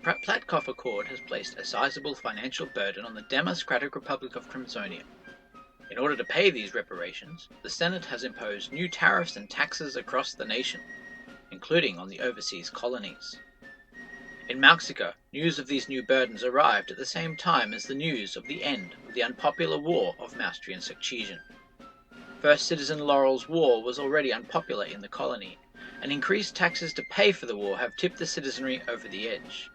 Pratplatkof Accord has placed a sizable financial burden on the Demouscratic Republic of Crimsonia. In order to pay these reparations, the Senate has imposed new tariffs and taxes across the nation, including on the overseas colonies. In Mauxica, news of these new burdens arrived at the same time as the news of the end of the unpopular War of Maustrian Succheesion. First Citizen Laurel's war was already unpopular in the colony, and increased taxes to pay for the war have tipped the citizenry over the edge.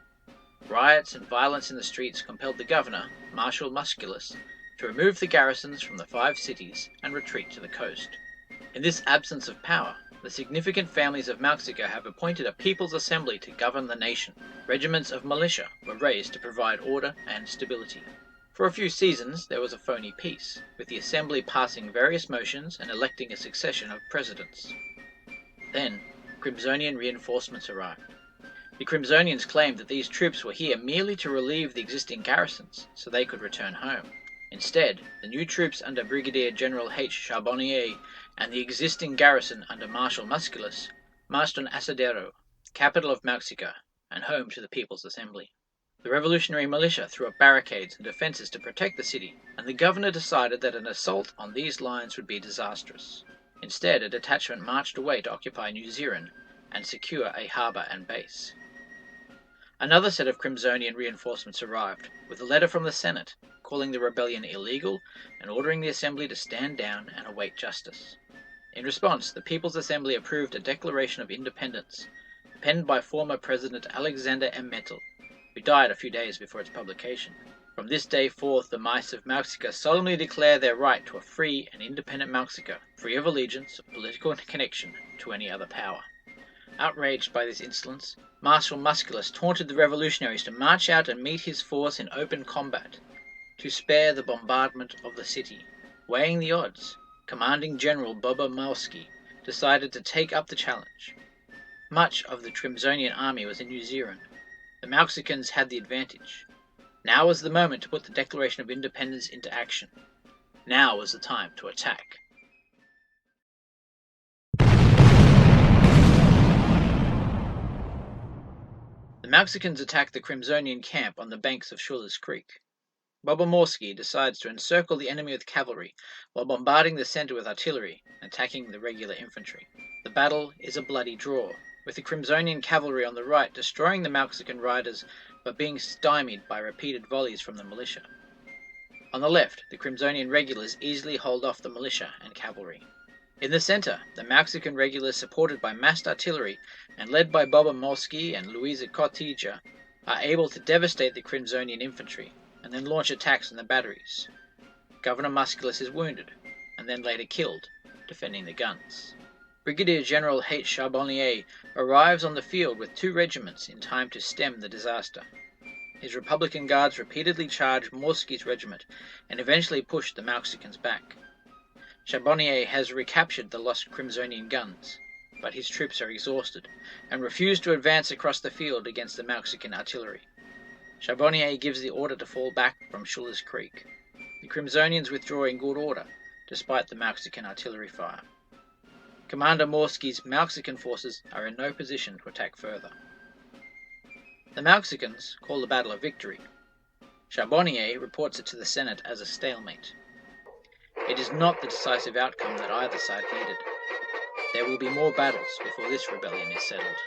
Riots and violence in the streets compelled the governor, Marshal Musculus, to remove the garrisons from the 5 cities and retreat to the coast. In this absence of power, the significant families of Mauxica have appointed a People's Assembly to govern the nation. Regiments of Militia were raised to provide order and stability. For a few seasons there was a phony peace, with the Assembly passing various motions and electing a succession of presidents. Then, Crimsonian reinforcements arrived. The Crimsonians claimed that these troops were here merely to relieve the existing garrisons, so they could return home. Instead, the new troops under Brigadier General H. Charbonnier and the existing garrison under Marshal Musculus marched on Asadero, capital of Mauxica, and home to the People's Assembly. The revolutionary militia threw up barricades and defences to protect the city, and the governor decided that an assault on these lines would be disastrous. Instead, a detachment marched away to occupy New Zealand and secure a harbour and base. Another set of Crimsonian reinforcements arrived, with a letter from the Senate, calling the rebellion illegal and ordering the Assembly to stand down and await justice. In response, the People's Assembly approved a Declaration of Independence, penned by former President Alexander Emmental, who died a few days before its publication. From this day forth, the mice of Mauxica solemnly declare their right to a free and independent Mauxica, free of allegiance or political connection to any other power. Outraged by this insolence, Marshal Musculus taunted the revolutionaries to march out and meet his force in open combat, to spare the bombardment of the city. Weighing the odds, Commanding General Mauskica decided to take up the challenge. Much of the Crimsonian army was in New Zealand. The Mauxicans had the advantage. Now was the moment to put the Declaration of Independence into action. Now was the time to attack. The Mauxicans attacked the Crimsonian camp on the banks of Schuller's Creek. Mauskica decides to encircle the enemy with cavalry, while bombarding the centre with artillery and attacking the regular infantry. The battle is a bloody draw, with the Crimsonian cavalry on the right destroying the Mauxican riders but being stymied by repeated volleys from the militia. On the left, the Crimsonian regulars easily hold off the militia and cavalry. In the centre, the Mauxican regulars, supported by massed artillery and led by Mauskica and Luisa Cotija, are able to devastate the Crimsonian infantry and then launch attacks on the batteries. Governor Musculus is wounded, and then later killed, defending the guns. Brigadier General H. Charbonnier arrives on the field with 2 regiments in time to stem the disaster. His Republican Guards repeatedly charge Mauskica's regiment and eventually push the Mauxicans back. Charbonnier has recaptured the lost Crimsonian guns, but his troops are exhausted and refuse to advance across the field against the Mauxican artillery. Charbonnier gives the order to fall back from Schuller's Creek. The Crimsonians withdraw in good order, despite the Mauxican artillery fire. Commander Mauskica's Mauxican forces are in no position to attack further. The Mauxicans call the battle a victory. Charbonnier reports it to the Senate as a stalemate. It is not the decisive outcome that either side needed. There will be more battles before this rebellion is settled.